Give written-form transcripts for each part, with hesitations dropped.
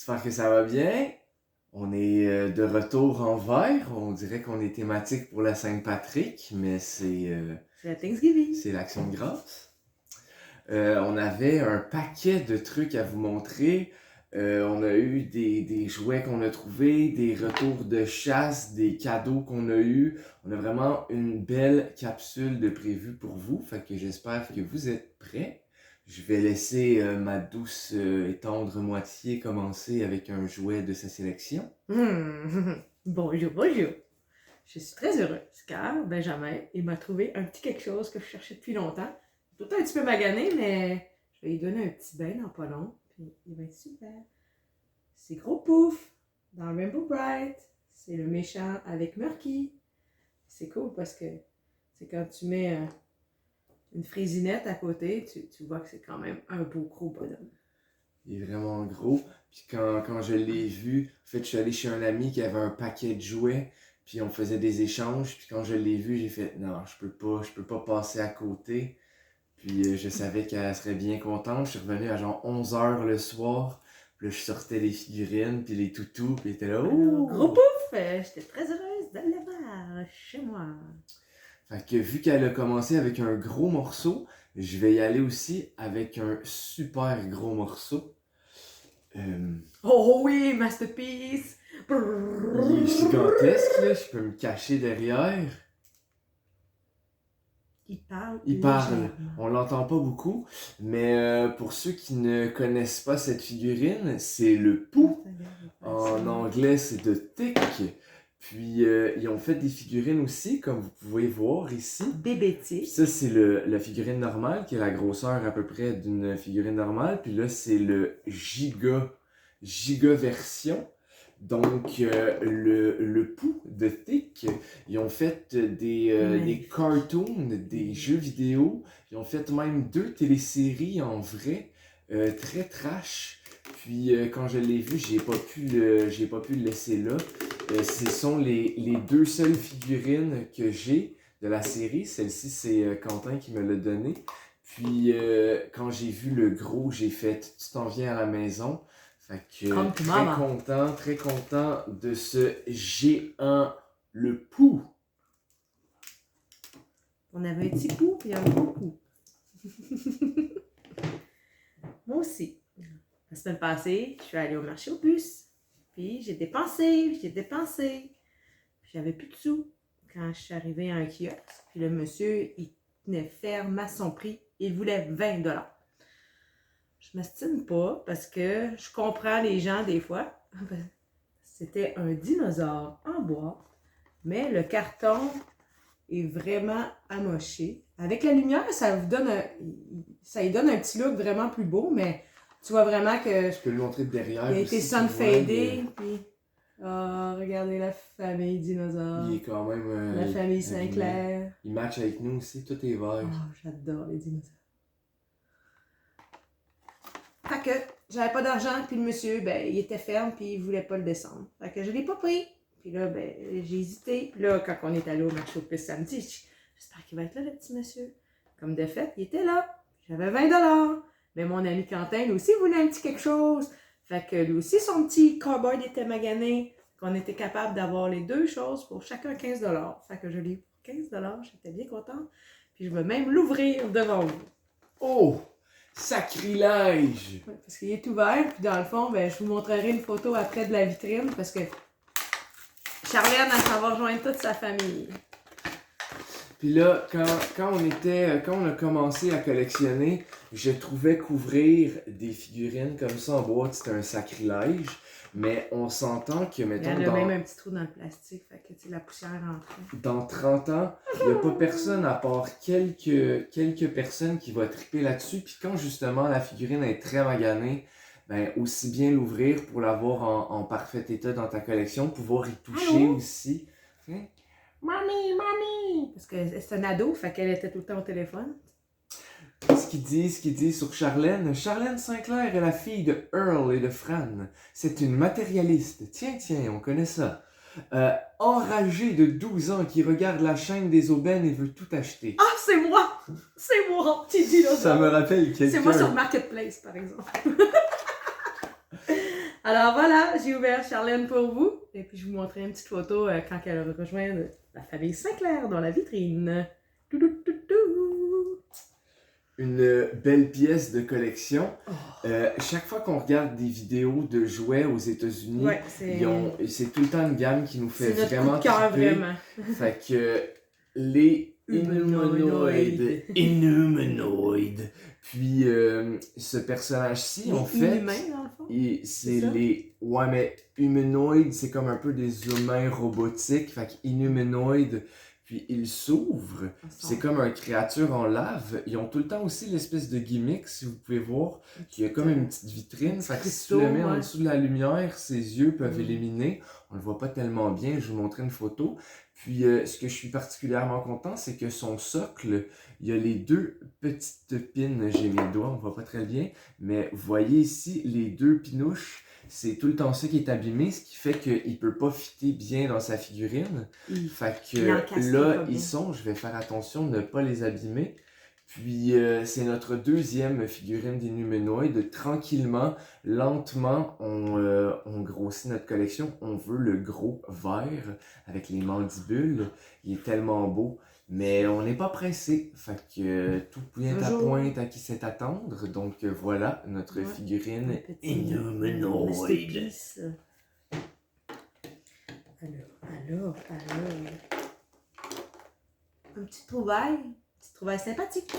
J'espère que ça va bien. On est de retour en vert. On dirait qu'on est thématique pour la Saint-Patrick, mais C'est la Thanksgiving. c'est l'Action de grâce. On avait un paquet de trucs à vous montrer. On a eu des jouets qu'on a trouvés, des retours de chasse, des cadeaux qu'on a eus. On a vraiment une belle capsule de prévu pour vous. Fait que j'espère que vous êtes prêts. Je vais laisser ma douce et tendre moitié commencer avec un jouet de sa sélection. Bonjour, bonjour. Je suis très heureuse car Benjamin, il m'a trouvé un petit quelque chose que je cherchais depuis longtemps. Tout un petit peu magané, mais je vais lui donner un petit bain dans pas long. Puis il va être super. C'est Gros Pouf dans Rainbow Bright. C'est le méchant avec Murky. C'est cool parce que c'est quand tu mets une frésinette à côté, tu vois que c'est quand même un beau gros bonhomme. Il est vraiment gros. Puis quand je l'ai vu, en fait, je suis allé chez un ami qui avait un paquet de jouets. Puis on faisait des échanges. Puis quand je l'ai vu, j'ai fait non, je peux pas passer à côté. Puis je savais qu'elle serait bien contente. Je suis revenu à genre 11h le soir. Puis là, je sortais les figurines, puis les toutous. Puis elle était là, Alors, ouh! Gros Pouf, j'étais très heureuse de l'avoir chez moi. Fait que vu qu'elle a commencé avec un gros morceau, je vais y aller aussi avec un super gros morceau. Oh oui, Masterpiece! Il est gigantesque, là, je peux me cacher derrière. Il parle. Il parle, légèrement. on l'entend pas beaucoup, mais pour ceux qui ne connaissent pas cette figurine, c'est le Pooh. En anglais, c'est The Tick. Puis ils ont fait des figurines aussi, comme vous pouvez voir ici. Bébé Puis Tic. ça, c'est la figurine normale, qui a la grosseur à peu près d'une figurine normale. Puis là, c'est le giga version. Donc, le Pooh de Thick, ils ont fait des cartoons, des jeux vidéo. Ils ont fait même 2 téléséries en vrai, très trash. Puis, quand je l'ai vu, j'ai pas pu le laisser là. Ce sont les 2 seules figurines que j'ai de la série. Celle-ci, c'est Quentin qui me l'a donné. Puis, quand j'ai vu le gros, j'ai fait « Tu t'en viens à la maison ». Fait que Comme tout maman. très content de ce géant, le Pooh. On avait un petit Pou et un gros Pou. Moi aussi. La semaine passée, je suis allée au marché aux puces. Puis j'ai dépensé. Puis j'avais plus de sous. Quand je suis arrivée à un kiosque, puis le monsieur, il tenait ferme à son prix. Il voulait 20 $. Je m'estime pas parce que je comprends les gens des fois. C'était un dinosaure en bois, mais le carton est vraiment amoché. Avec la lumière, ça lui donne un petit look vraiment plus beau, mais tu vois vraiment que Je peux le montrer de derrière. il a aussi, été tu vois, sun-fadé. Puis, regardez la famille dinosaure. Il est quand même. La famille abîmé. Sinclair. Il match avec nous aussi, tout est vert. J'adore les dinosaures. Fait que j'avais pas d'argent, puis le monsieur, il était ferme, puis il voulait pas le descendre. Fait que je l'ai pas pris. Puis là, j'ai hésité. Puis là, quand on est allé au marché aux puces samedi, j'espère qu'il va être là, le petit monsieur. Comme de fait, il était là. J'avais 20 $. Mais mon ami Quentin, lui aussi, voulait un petit quelque chose. Fait que lui aussi, son petit cowboy était magané. Qu'on était capable d'avoir les 2 choses pour chacun 15 $. Fait que je l'ai eu pour 15 $. J'étais bien contente. Puis je vais même l'ouvrir devant vous. Oh! Sacrilège! Ouais, parce qu'il est ouvert, puis dans le fond, je vous montrerai une photo après de la vitrine, parce que Charlène, elle s'en va rejoindre toute sa famille. Puis là, quand on a commencé à collectionner, je trouvais qu'ouvrir des figurines comme ça en boîte, c'était un sacrilège. Mais on s'entend que, Il y mettons, en a même un petit trou dans le plastique, fait que la poussière rentre. dans 30 ans, il n'y a pas personne à part quelques personnes qui vont triper là-dessus. Puis quand justement la figurine est très maganée, aussi bien l'ouvrir pour l'avoir en parfait état dans ta collection, pouvoir y toucher Allô? aussi. Hein? Mamie! Parce que c'est un ado, fait qu'elle était tout le temps au téléphone. Ce qu'il dit sur Charlène. Charlène Sinclair est la fille de Earl et de Fran. C'est une matérialiste. Tiens, on connaît ça. Enragée de 12 ans qui regarde la chaîne des aubaines et veut tout acheter. Ah, c'est moi! C'est moi, petit dinosaure! Ça me rappelle quelqu'un. C'est moi sur Marketplace, par exemple. Alors voilà, j'ai ouvert Charlène pour vous. Et puis je vous montrerai une petite photo quand elle a rejoint la famille Sinclair dans la vitrine. Tout. Une belle pièce de collection. Oh. Chaque fois qu'on regarde des vidéos de jouets aux États-Unis, Ouais, c'est tout le temps une gamme qui nous fait c'est notre vraiment coup de cœur, triper. vraiment. Fait que les Humanoïdes. Inhumanoïdes. Puis ce personnage-ci, en fait, Inhumain, dans le fond. c'est ça? les... Ouais, mais humanoïdes, c'est comme un peu des humains robotiques. Fait que inhumanoïdes, puis ils s'ouvrent. C'est comme une créature en lave. Ils ont tout le temps aussi l'espèce de gimmick, si vous pouvez voir. Il y a comme une petite vitrine. Fait que si tu le mets en dessous de la lumière, ses yeux peuvent éliminer. On le voit pas tellement bien. Je vous montrerai une photo. Puis ce que je suis particulièrement content, c'est que son socle, il y a les deux petites pins. J'ai mes doigts, on voit pas très bien. Mais vous voyez ici, les deux pinouches. C'est tout le temps ça qui est abîmé, ce qui fait qu'il peut pas fitter bien dans sa figurine. Fait que là, ils sont, je vais faire attention de ne pas les abîmer. Puis c'est notre deuxième figurine d'Inhumanoid. Tranquillement, lentement, on grossit notre collection. On veut le gros vert avec les mandibules. Il est tellement beau. Mais on n'est pas pressé. Fait que tout vient à point à qui sait attendre. Donc voilà notre figurine Inhumanoid. Alors. Un petit trouvaille sympathique.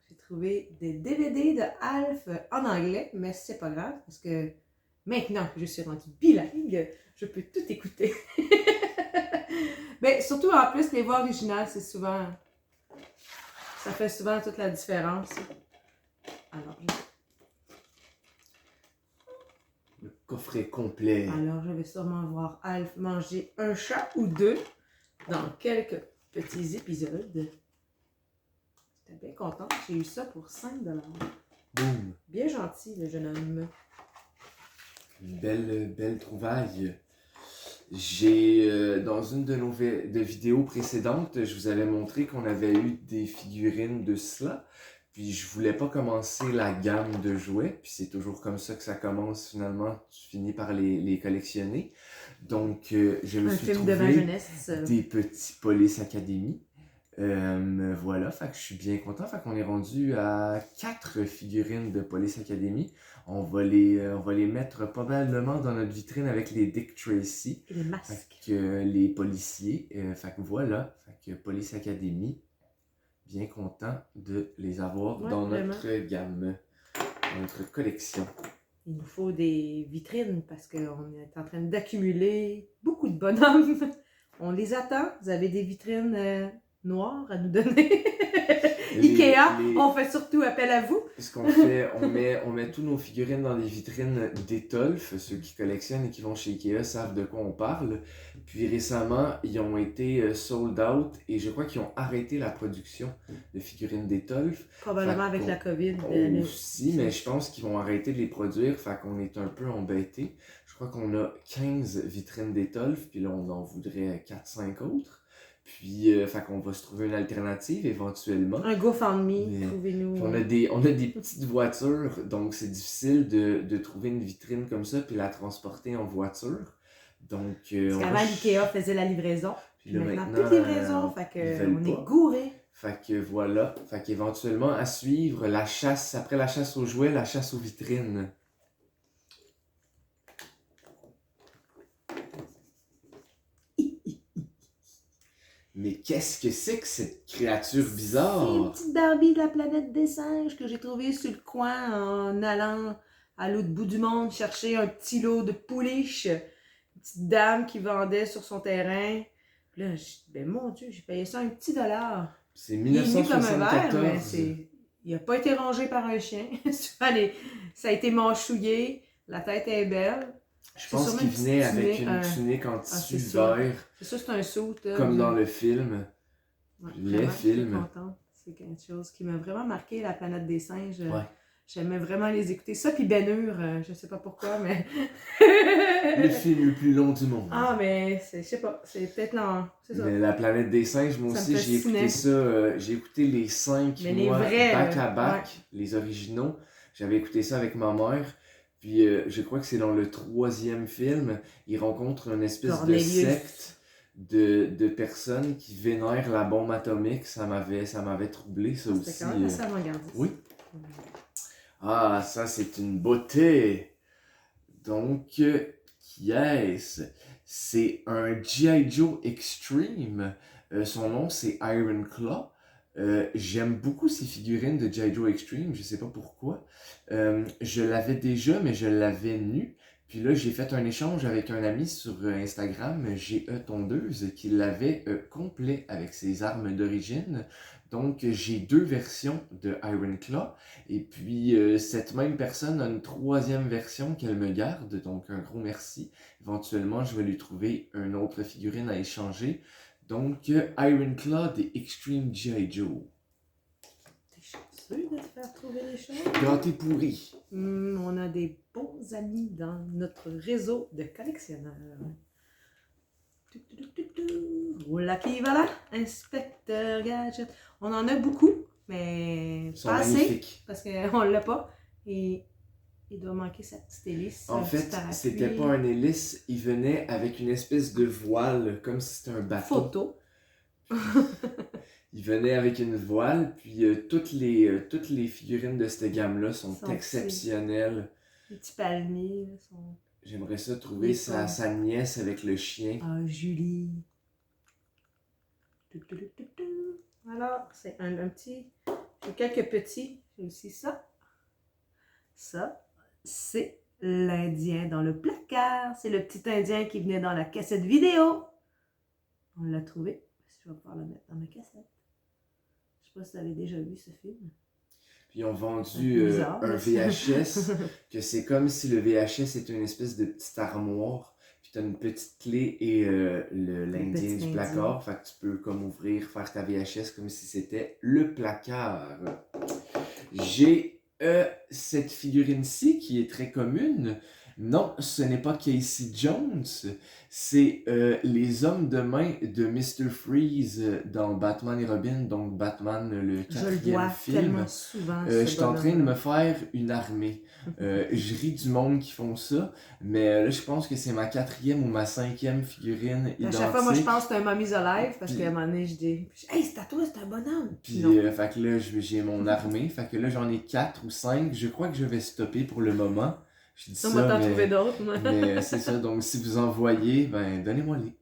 J'ai trouvé des DVD de Alf en anglais, mais c'est pas grave parce que maintenant que je suis rendue bilingue, je peux tout écouter. Mais surtout en plus, les voix originales, c'est souvent. Ça fait souvent toute la différence. Alors, le coffret complet. Alors, je vais sûrement voir Alf manger un chat ou deux dans quelques petits épisodes. J'étais bien contente. J'ai eu ça pour 5$. Boum. Bien gentil, le jeune homme. Une belle trouvaille. J'ai, dans une de nos vidéos précédentes, je vous avais montré qu'on avait eu des figurines de cela. Puis je voulais pas commencer la gamme de jouets. Puis c'est toujours comme ça que ça commence finalement. Tu finis par les collectionner. Donc je me suis trouvé des petits Police Academy. Voilà, fait que je suis bien content. Fait qu'on est rendu à 4 figurines de Police Academy. On va les mettre probablement dans notre vitrine avec les Dick Tracy. Et les masques. Fait que les policiers. Fait que voilà, fait que Police Academy. Bien content de les avoir dans notre gamme, dans notre collection. Il nous faut des vitrines parce qu'on est en train d'accumuler beaucoup de bonhommes. On les attend. Vous avez des vitrines noires à nous donner. Ikea, on fait surtout appel à vous. Ce qu'on fait, on met tous nos figurines dans des vitrines d'Etolf. Ceux qui collectionnent et qui vont chez Ikea savent de quoi on parle. Puis récemment, ils ont été sold out et je crois qu'ils ont arrêté la production de figurines d'Etolf. Probablement avec la COVID. Aussi, mais je pense qu'ils vont arrêter de les produire, fait qu'on est un peu embêtés. Je crois qu'on a 15 vitrines d'Etolf, puis là on en voudrait 4-5 autres. Puis, fait qu'on va se trouver une alternative éventuellement. Un GoFundMe, trouvez-nous. On a des petites voitures, donc c'est difficile de trouver une vitrine comme ça puis la transporter en voiture. Donc, parce qu'avant, l'Ikea faisait la livraison. Puis là, maintenant, plus de livraison, fait qu'on est gouré. Fait que voilà, fait qu'éventuellement, à suivre, la chasse, après la chasse aux jouets, la chasse aux vitrines. Mais qu'est-ce que c'est que cette créature bizarre? C'est une petite Barbie de la planète des singes que j'ai trouvée sur le coin en allant à l'autre bout du monde chercher un petit lot de pouliches. Une petite dame qui vendait sur son terrain. Puis là, ben mon Dieu, j'ai payé ça $1. C'est 1974. Il n'a pas été rongé par un chien. Ça a été mâchouillé. La tête est belle. Je pense qu'il venait avec une tunique en tissu vert. C'est ça, c'est un saut. Comme dans le film. Ouais, les films. C'est quelque chose qui m'a vraiment marqué, la planète des singes. Ouais. J'aimais vraiment les écouter. Ça, puis Ben Hur, je sais pas pourquoi, mais... le film le plus long du monde. Ah, mais je sais pas, c'est peut-être lent. C'est ça. Mais la planète des singes, moi aussi, j'ai écouté ça. J'ai écouté les 5 mois back à back, les originaux. J'avais écouté ça avec ma mère. Puis je crois que c'est dans le 3e film, il rencontre une espèce de Cornelius. secte de personnes qui vénèrent la bombe atomique. Ça m'avait troublé, ça aussi. C'était quand même assez avant-gardiste. Oui. Ah, ça c'est une beauté! Donc, qui est-ce? C'est un G.I. Joe Extreme. Son nom c'est Iron Claw. J'aime beaucoup ces figurines de G.I. Joe Extreme, je sais pas pourquoi. Je l'avais déjà, mais je l'avais nu. Puis là, j'ai fait un échange avec un ami sur Instagram, GE Tondeuse, qui l'avait complet avec ses armes d'origine. Donc, j'ai 2 versions de Iron Claw. Et puis, cette même personne a une 3e version qu'elle me garde. Donc, un gros merci. Éventuellement, je vais lui trouver une autre figurine à échanger. Donc, Iron Claw des Extreme G.I. Joe. T'es chanceux de te faire trouver des choses. Gâté pourri. On a des bons amis dans notre réseau de collectionneurs. Voilà qui va là, Inspecteur Gadget. On en a beaucoup, mais Ils sont pas assez, magnifiques. parce qu'on l'a pas. Et il doit manquer sa petite hélice. En fait, c'était pas un hélice, il venait avec une espèce de voile, comme si c'était un bateau. Photo. Il venait avec une voile, puis toutes les figurines de cette gamme-là sont exceptionnelles. Les petits palmiers sont... J'aimerais ça trouver sa nièce avec le chien. Ah, Julie. Alors, c'est un petit... J'ai quelques petits. J'ai aussi ça. Ça, c'est l'Indien dans le placard. C'est le petit Indien qui venait dans la cassette vidéo. On l'a trouvé. Je vais pouvoir le mettre dans ma cassette. Je sais pas si vous avez déjà vu ce film. Puis ils ont vendu un VHS, que c'est comme si le VHS était une espèce de petite armoire. Puis t'as une petite clé et l'Indien du placard. Fait que tu peux comme ouvrir, faire ta VHS comme si c'était le placard. J'ai cette figurine-ci qui est très commune. Non, ce n'est pas Casey Jones, c'est les hommes de main de Mr. Freeze dans Batman et Robin, donc Batman le 4e film. Je le vois tellement souvent. Je suis en train de me faire une armée. Je ris du monde qui font ça, mais là je pense que c'est ma 4e ou ma 5e figurine identique. À chaque fois, moi je pense que c'est un Mommy's Alive, parce qu'à un moment donné je dis « Hey, c'est à toi, c'est un bonhomme! » Puis fait que là j'ai mon armée, fait que là j'en ai 4 ou 5, je crois que je vais stopper pour le moment. Je dis ça, on va t'en trouver d'autres, moi. Mais c'est ça, donc si vous en voyez, ben donnez-moi-les.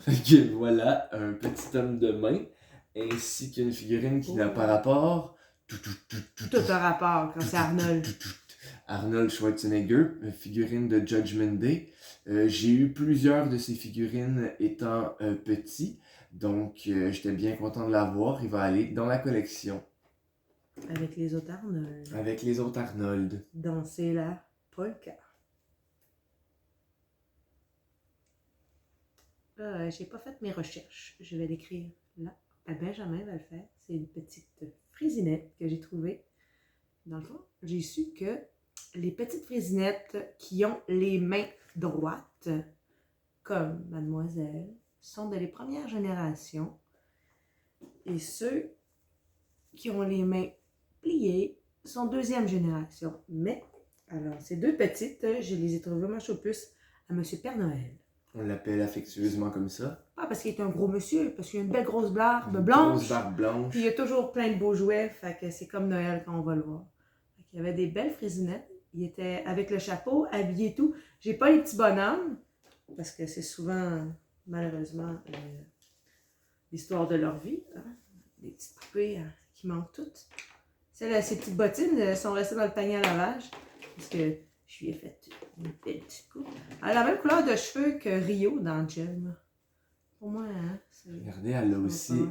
Fait que voilà, un petit homme de main, ainsi qu'une figurine qui n'a pas rapport. Tout a rapport quand c'est Arnold. Arnold Schwarzenegger, figurine de Judgment Day. J'ai eu plusieurs de ces figurines étant petit, donc j'étais bien content de l'avoir. Il va aller dans la collection. Avec les autres Arnold. Avec les autres Arnold. Danser la polka. J'ai pas fait mes recherches. Je vais l'écrire là. Benjamin va le faire. C'est une petite frisinette que j'ai trouvée. Dans le fond, j'ai su que les petites frisinettes qui ont les mains droites, comme mademoiselle, sont de les premières générations. Et ceux qui ont les mains pliées sont 2e génération. Mais, alors, ces 2 petites, je les ai trouvées vraiment plus à Monsieur Père Noël. On l'appelle affectueusement comme ça. Ah, parce qu'il est un gros monsieur, parce qu'il a une belle grosse barbe blanche. Grosse barbe blanche. Puis il y a toujours plein de beaux jouets, fait que c'est comme Noël quand on va le voir. Fait qu'il y avait des belles frisinettes. Il était avec le chapeau, habillé et tout. J'ai pas les petits bonhommes, parce que c'est souvent, malheureusement, l'histoire de leur vie. Hein? Des petites poupées qui manquent toutes. Ces petites bottines sont restées dans le panier à lavage, parce que je lui ai fait une belle petite coupe. Elle a la même couleur de cheveux que Rio dans Gem. Pour moi, hein, regardez, elle a aussi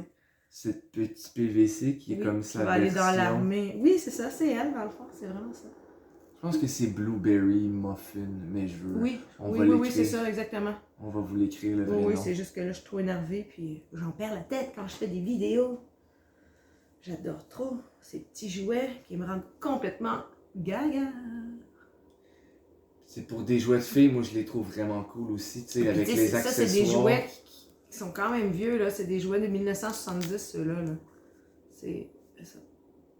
cette petite PVC qui est comme ça. Elle va aller dans l'armée. Oui, c'est ça, c'est elle dans le fond, c'est vraiment ça. Je pense que c'est Blueberry Muffin, mais je veux. Oui, c'est ça, exactement. On va vous l'écrire le vrai nom. Oui, c'est juste que là, je suis trop énervée, puis j'en perds la tête quand je fais des vidéos. J'adore trop ces petits jouets qui me rendent complètement gaga. C'est pour des jouets de filles, moi je les trouve vraiment cool aussi, tu sais, avec les accessoires. Ça, c'est des jouets qui sont quand même vieux, là. C'est des jouets de 1970, ceux-là. Là. C'est ça.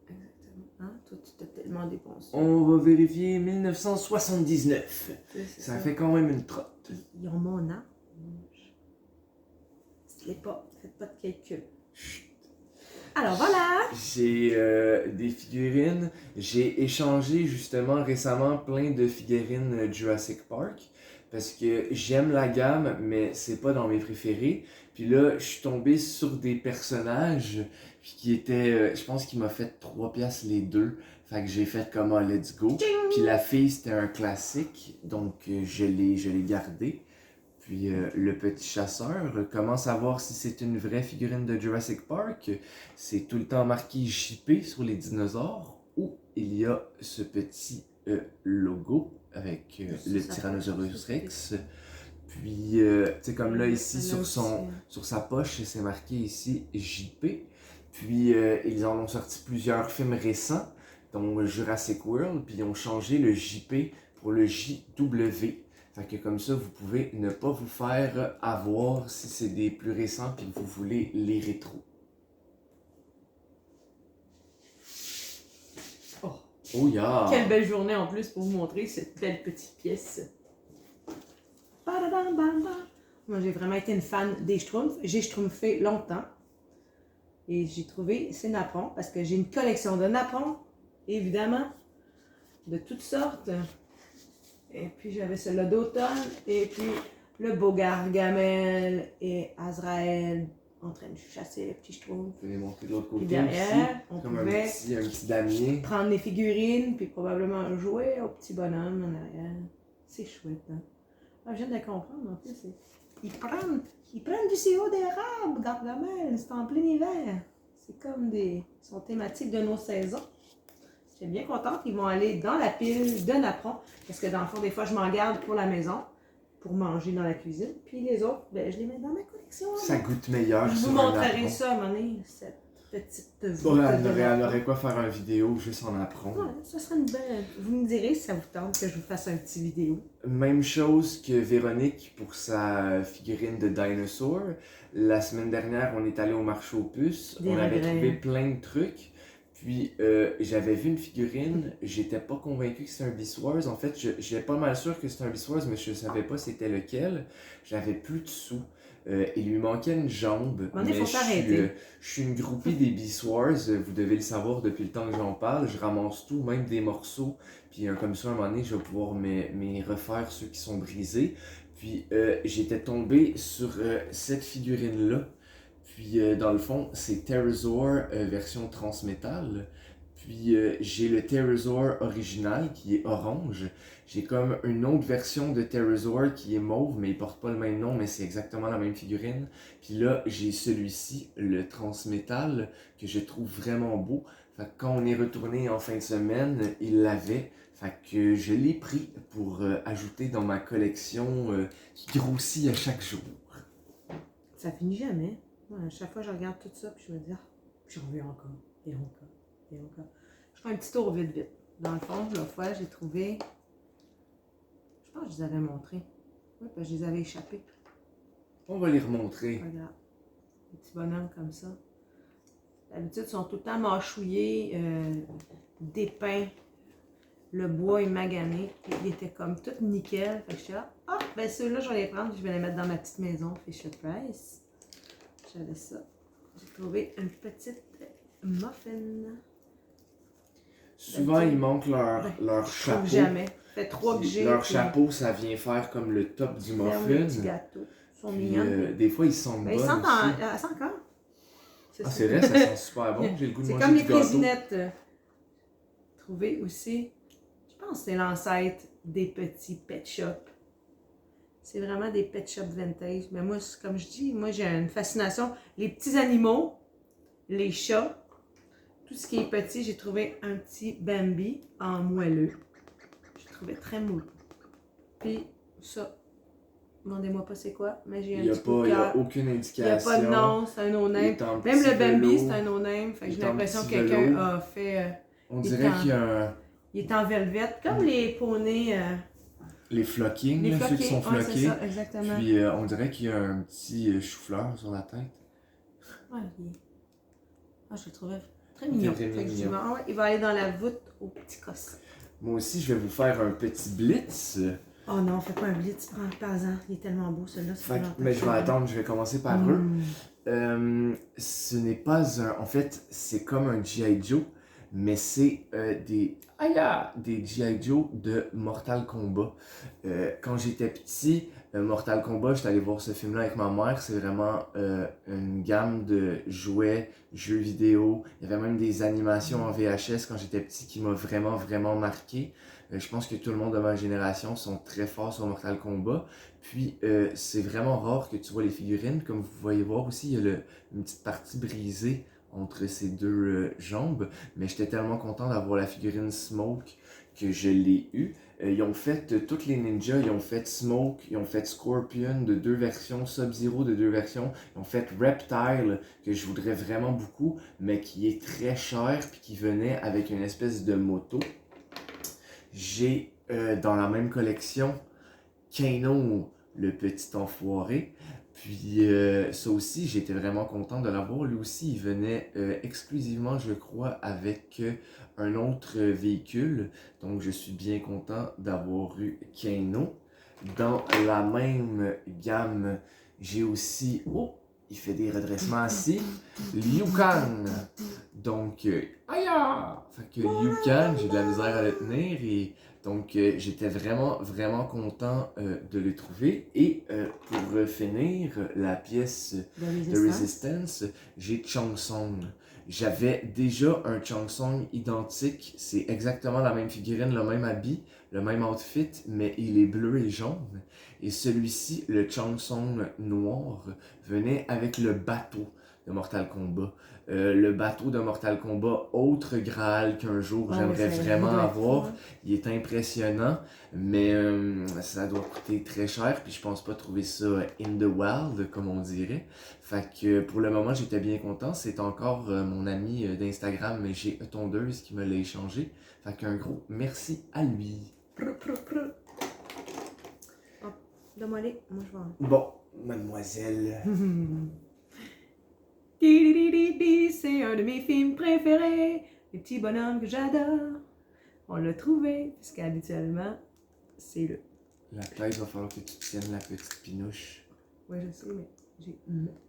Exactement. Hein? Toi, tu t'as tellement dépensé. On va vérifier 1979. C'est Ça fait quand même une trotte. Ils ont mon âge. Dites-les pas. Faites pas de calcul. Alors voilà! J'ai des figurines. J'ai échangé justement récemment plein de figurines Jurassic Park. Parce que j'aime la gamme, mais c'est pas dans mes préférés. Puis là, je suis tombé sur des personnages qui étaient, je pense qu'il m'a fait 3 piastres les deux. Fait que j'ai fait comme ah, let's go. Puis la fille, c'était un classique, donc je l'ai gardé. Puis le petit chasseur commence à voir si c'est une vraie figurine de Jurassic Park. C'est tout le temps marqué JP sur les dinosaures. Ou il y a ce petit logo avec le Tyrannosaurus Rex. Puis, tu sais, comme là, ici, sur sa poche, c'est marqué ici JP. Puis, ils en ont sorti plusieurs films récents, dont Jurassic World, puis ils ont changé le JP pour le JW. Fait que comme ça, vous pouvez ne pas vous faire avoir si c'est des plus récents puis que vous voulez les rétros. Oh yeah! Quelle belle journée en plus pour vous montrer cette belle petite pièce. Moi, j'ai vraiment été une fan des Schtroumpfs. J'ai schtroumpfé longtemps. Et j'ai trouvé ces napperons parce que j'ai une collection de napperons, évidemment, de toutes sortes. Et puis j'avais celui-là d'automne. Et puis le beau Gargamel et Azraël en train de chasser les petits Schtroumpfs. Vous pouvez les montrer de l'autre côté. Puis derrière, aussi, on comme pouvait un petit damier. prendre des figurines, puis probablement jouer au petit bonhomme en arrière. C'est chouette, hein? Ah, je viens de comprendre, en plus. Ils prennent du sirop d'érable, Gargamel, c'est en plein hiver. C'est comme des... Ils sont thématiques de nos saisons. Je suis bien contente qu'ils vont aller dans la pile de napperons, parce que dans le fond, des fois, je m'en garde pour la maison, pour manger dans la cuisine. Puis les autres, ben, je les mets dans ma collection. Ça goûte meilleur. Je vous montrerai ça à un moment donné, cette petite voûte. Elle aurait quoi faire une vidéo juste en apprendre. Ouais, ça serait une belle... Vous me direz si ça vous tente que je vous fasse un petit vidéo. Même chose que Véronique pour sa figurine de dinosaure. La semaine dernière, on est allé au marché aux puces. On avait trouvé plein de trucs. Puis j'avais vu une figurine, j'étais pas convaincu que c'était un Beast Wars. En fait, j'étais pas mal sûr que c'était un Beast Wars, mais je savais pas c'était lequel. J'avais plus de sous. Il lui manquait une jambe. Mais je suis une groupie des Beast Wars, vous devez le savoir depuis le temps que j'en parle. Je ramasse tout, même des morceaux. Puis comme ça, à un moment donné, je vais pouvoir me refaire ceux qui sont brisés. Puis j'étais tombé sur cette figurine-là. Puis dans le fond, c'est Pterosaur version transmétal. Puis j'ai le Pterosaur original qui est orange. J'ai comme une autre version de Pterosaur qui est mauve, mais il porte pas le même nom, mais c'est exactement la même figurine. Puis là, j'ai celui-ci, le transmétal, que je trouve vraiment beau. Fait que quand on est retourné en fin de semaine, il l'avait. Fait que je l'ai pris pour ajouter dans ma collection qui grossit à chaque jour. Ça finit jamais. Ouais, à chaque fois, je regarde tout ça, puis je me dis, ah, j'en veux encore, et encore, et encore. Je fais un petit tour vite. Dans le fond, l'autre fois, j'ai trouvé... Je pense que je les avais montrés. Oui, parce que je les avais échappés. On va les remontrer. Regarde. Des petits bonhommes comme ça. D'habitude, ils sont tout le temps mâchouillés, dépeints. Le bois est magané. Il était comme tout nickel. Fait que je suis là, ah, ben ceux-là, je vais les prendre, je vais les mettre dans ma petite maison Fisher Price. J'avais ça. J'ai trouvé une petite muffin. Souvent, il manque leur chapeau. Jamais. Ça fait 3 que j'ai. Leur chapeau, ça vient faire comme le top du muffin. Les petits gâteaux. Ils sont mignons. Des fois, ils sentent ben, bonnes ils sentent aussi. ça sent encore. C'est vrai, ça sent super bon. J'ai le goût de c'est manger comme du les gâteau. présinettes. Trouvé aussi. Je pense que c'est l'ancêtre des petits pet shops. C'est vraiment des pet shops vintage. Mais moi, comme je dis, moi j'ai une fascination. Les petits animaux, les chats, tout ce qui est petit, j'ai trouvé un petit Bambi en moelleux. Je trouvais très mou. Puis ça, demandez-moi pas c'est quoi, mais j'ai un petit coup de cœur. Il n'y a aucune indication. Il n'y a pas de nom, c'est un no-name. Même le Bambi, c'est un no-name. Fait que j'ai l'impression que quelqu'un a fait... On dirait qu'il y a un... Il est en velvet, comme les poneys... Les flockings, ceux qui sont floqués. Ouais, c'est ça, exactement. Puis on dirait qu'il y a un petit chou-fleur sur la tête. Ouais, je le trouvais. Très mignon. Très, très Fait que je dis, mignon. ah ouais, il va aller dans la voûte au petit cos. Moi aussi, je vais vous faire un petit blitz. Oh non, fais pas un blitz, prends-en. Il est tellement beau celui-là. Mais je vais attendre, je vais commencer par eux. Ce n'est pas un... En fait, c'est comme un G.I. Joe, mais c'est des G.I. Joe de Mortal Kombat. Quand j'étais petit, Mortal Kombat, j'étais allé voir ce film-là avec ma mère. C'est vraiment une gamme de jouets, jeux vidéo. Il y avait même des animations en VHS quand j'étais petit qui m'a vraiment, vraiment marqué. Je pense que tout le monde de ma génération sont très forts sur Mortal Kombat. Puis, c'est vraiment rare que tu vois les figurines. Comme vous voyez voir aussi, il y a une petite partie brisée entre ces deux jambes. Mais j'étais tellement content d'avoir la figurine Smoke que je l'ai eue. Ils ont fait toutes les ninjas. Ils ont fait Smoke, ils ont fait Scorpion de 2 versions, Sub-Zero de 2 versions. Ils ont fait Reptile, que je voudrais vraiment beaucoup, mais qui est très cher, puis qui venait avec une espèce de moto. J'ai dans la même collection Kano, le petit enfoiré. Puis ça aussi, j'étais vraiment content de l'avoir. Lui aussi, il venait exclusivement, je crois, avec un autre véhicule. Donc je suis bien content d'avoir eu Kano. Dans la même gamme, j'ai aussi... Oh! Il fait des redressements assis. Liu Kang. Donc, aïe! Fait que Liu Kang, j'ai de la misère à le tenir et donc j'étais vraiment, vraiment content de le trouver. Et pour finir la pièce de Resistance, j'ai Chang Song. J'avais déjà un Chang Song identique. C'est exactement la même figurine, le même habit, le même outfit, mais il est bleu et jaune. Et celui-ci, le Chang Song noir, venait avec le bateau de Mortal Kombat. Le bateau de Mortal Kombat, autre Graal qu'un jour j'aimerais vraiment avoir. Il est impressionnant, mais ça doit coûter très cher, puis je pense pas trouver ça in the wild, comme on dirait. Fait que pour le moment, j'étais bien content. C'est encore mon ami d'Instagram, G Tondeuse, qui me l'a échangé. Fait qu'un gros merci à lui. Oh, donne-moi les, moi je vais. Bon, mademoiselle. C'est un de mes films préférés. Les petits bonhommes que j'adore. On l'a trouvé, puisqu'habituellement, c'est le. La tête, il va falloir que tu tiennes la petite pinouche. Ouais, je sais, mais j'ai.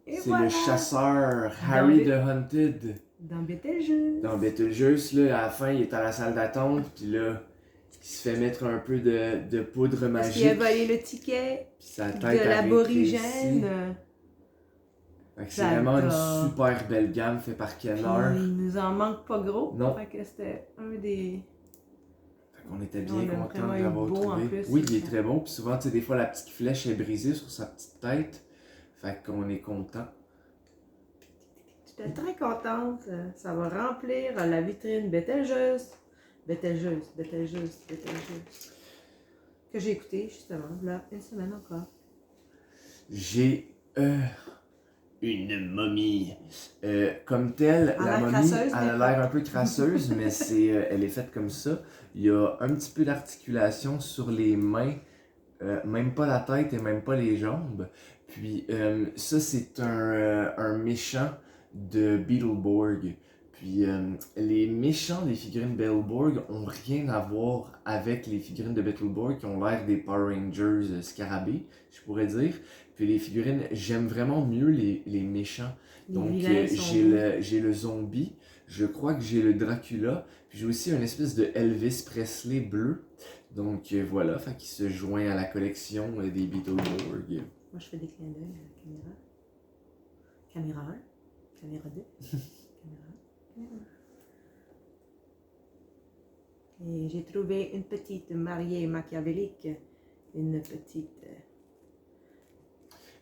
Et c'est voilà, le chasseur Harry the Hunted. Dans Betelgeuse. Dans Betelgeuse, là, à la fin, il est à la salle d'attente, puis là, il se fait mettre un peu de poudre magique. Parce qu'il a volé le ticket puis sa tête de l'aborigène. C'est vraiment une super belle gamme faite par Kenner. Il nous en manque pas gros. Non. Fait que c'était un des. On était bien contents de l'avoir trouvé. Oui, il est très beau. Puis souvent, tu sais, des fois, la petite flèche est brisée sur sa petite tête. Fait qu'on est content. J'étais très contente. Ça va remplir la vitrine Betelgeuse. Betelgeuse. Que j'ai écouté, justement, là, une semaine encore. J'ai une momie. Comme telle, la momie, crasseuse, elle a l'air un peu crasseuse, mais elle est faite comme ça. Il y a un petit peu d'articulation sur les mains, même pas la tête et même pas les jambes. Puis ça, c'est un méchant de Beetleborg. Puis les méchants des figurines Beetleborg ont rien à voir avec les figurines de Beetleborg qui ont l'air des Power Rangers scarabées, je pourrais dire. Puis les figurines, j'aime vraiment mieux les méchants. Donc j'ai le zombie, je crois que j'ai le Dracula, puis j'ai aussi une espèce de Elvis Presley bleu. Donc voilà, fait qu'il se joint à la collection des Beetleborg. Moi je fais des clins d'œil à la caméra. Caméra 1, caméra 2, caméra 1. Et j'ai trouvé une petite mariée machiavélique, une petite...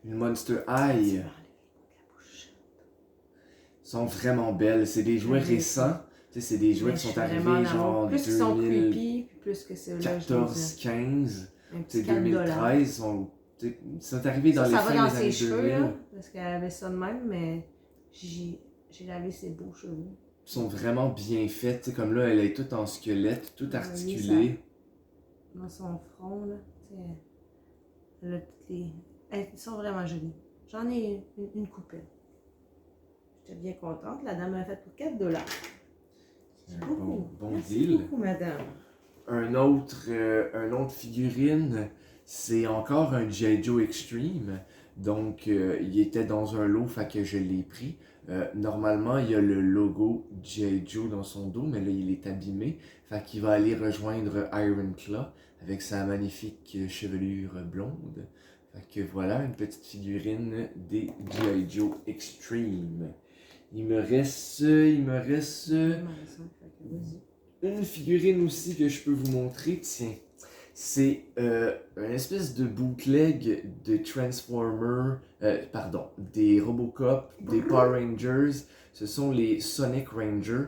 Une Monster High. Sont vraiment belles. C'est des jouets récents. Tu sais, c'est des jouets qui sont arrivés genre plus 2000... Plus sont creepy, plus que c'est 14, 15. Tu sais, 2013. Sont arrivés dans les fins des années 2000. Cheveux, là, parce qu'elle avait ça de même, mais j'ai lavé ses beaux cheveux. Ils sont vraiment bien faits. Tu sais, comme là, elle est toute en squelette, toute articulée. Dans son front, là, tu sais, elle a toutes les... Elles sont vraiment jolies. J'en ai une coupelle. J'étais bien contente. La dame m'a fait pour $4. Un Beaucoup. bon Merci deal. beaucoup, madame. Un autre figurine, c'est encore un G.I. Joe Extreme. Donc, il était dans un lot, fait que je l'ai pris. Normalement, il y a le logo G.I. Joe dans son dos, mais là, il est abîmé. Fait qu'il va aller rejoindre Iron Claw avec sa magnifique chevelure blonde. Fait que voilà, une petite figurine des G.I. Joe Extreme. Il me reste une figurine aussi que je peux vous montrer. Tiens, c'est une espèce de bootleg de Transformers, des Robocop, des Power Rangers. Ce sont les Sonic Rangers.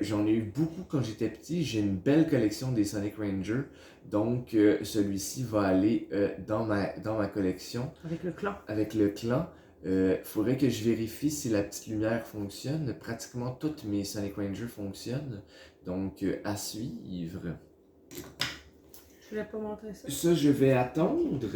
J'en ai eu beaucoup quand j'étais petit. J'ai une belle collection des Sonic Rangers. Donc, celui-ci va aller dans ma collection. Avec le clan. Avec le clan. Faudrait que je vérifie si la petite lumière fonctionne. Pratiquement toutes mes Sonic Rangers fonctionnent. Donc, à suivre. Je voulais pas montrer ça. Ça, je vais attendre.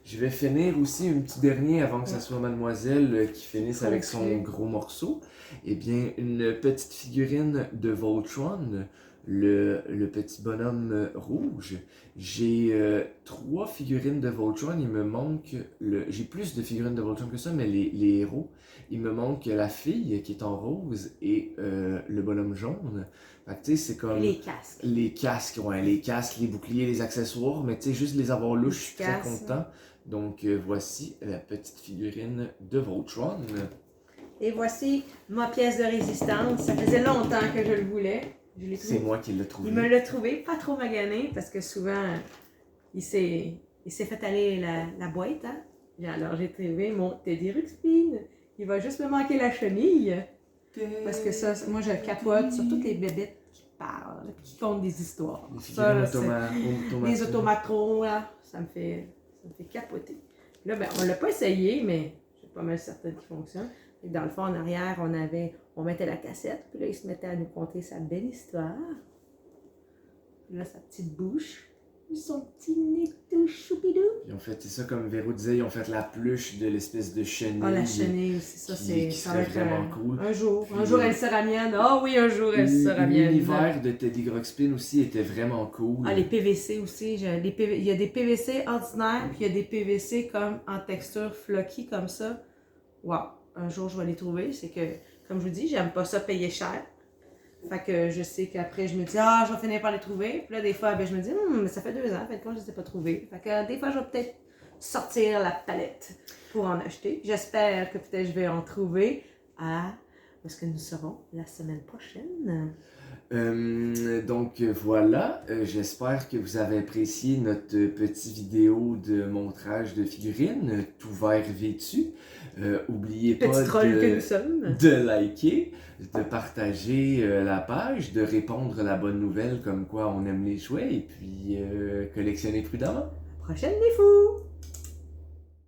Je vais finir aussi un petit dernier avant que ça soit Mademoiselle qui finisse avec son gros morceau. Eh bien, une petite figurine de Voltron, le petit bonhomme rouge. J'ai 3 figurines de Voltron. Il me manque j'ai plus de figurines de Voltron que ça, mais les héros. Il me manque la fille qui est en rose et le bonhomme jaune. Fait que tu sais, c'est comme. Et les casques. Les casques, ouais, les casques, les boucliers, les accessoires, mais tu sais, juste les avoir là, je suis très content. Donc, voici la petite figurine de Voltron. Et voici ma pièce de résistance. Ça faisait longtemps que je le voulais. C'est moi qui l'ai trouvé. Il me l'a trouvé, pas trop magané, parce que souvent, il s'est fait aller la boîte. Hein? Et alors, j'ai trouvé mon Teddy Ruxpin. Il va juste me manquer la chenille. Parce que ça, moi, je capote sur toutes les bébêtes qui parlent, qui comptent des histoires. Les automatrons, là, ça me fait capoter. Là, ben, on l'a pas essayé, mais je suis pas mal certaine qu'il fonctionne. Et dans le fond, en arrière, on mettait la cassette, puis là, il se mettait à nous conter sa belle histoire. Puis là, sa petite bouche, son petit nez tout choupidou. Puis en fait, c'est ça, comme Véro disait, ils ont fait la pluche de l'espèce de chenille. Ah, la chenille aussi, ça, ça va être vraiment cool. Un jour elle sera mienne. Ah oui, un jour, elle sera mienne. L'univers de Teddy Ruxpin aussi était vraiment cool. Ah, les PVC aussi. Il y a des PVC ordinaires, puis il y a des PVC comme en texture flocky, comme ça. Wow! Un jour, je vais les trouver. C'est que, comme je vous dis, j'aime pas ça payer cher. Fait que je sais qu'après, je me dis, je vais finir par les trouver. Puis là, des fois, ben, je me dis, mais ça fait 2 ans, fait que je ne les ai pas trouvés. Fait que des fois, je vais peut-être sortir la palette pour en acheter. J'espère que peut-être je vais en trouver parce que nous serons la semaine prochaine. Donc voilà, j'espère que vous avez apprécié notre petite vidéo de montrage de figurines, tout vert vêtu. Oubliez pas de liker, de partager la page, de répondre à la bonne nouvelle comme quoi on aime les jouets et puis collectionner prudemment. Prochaine les fous!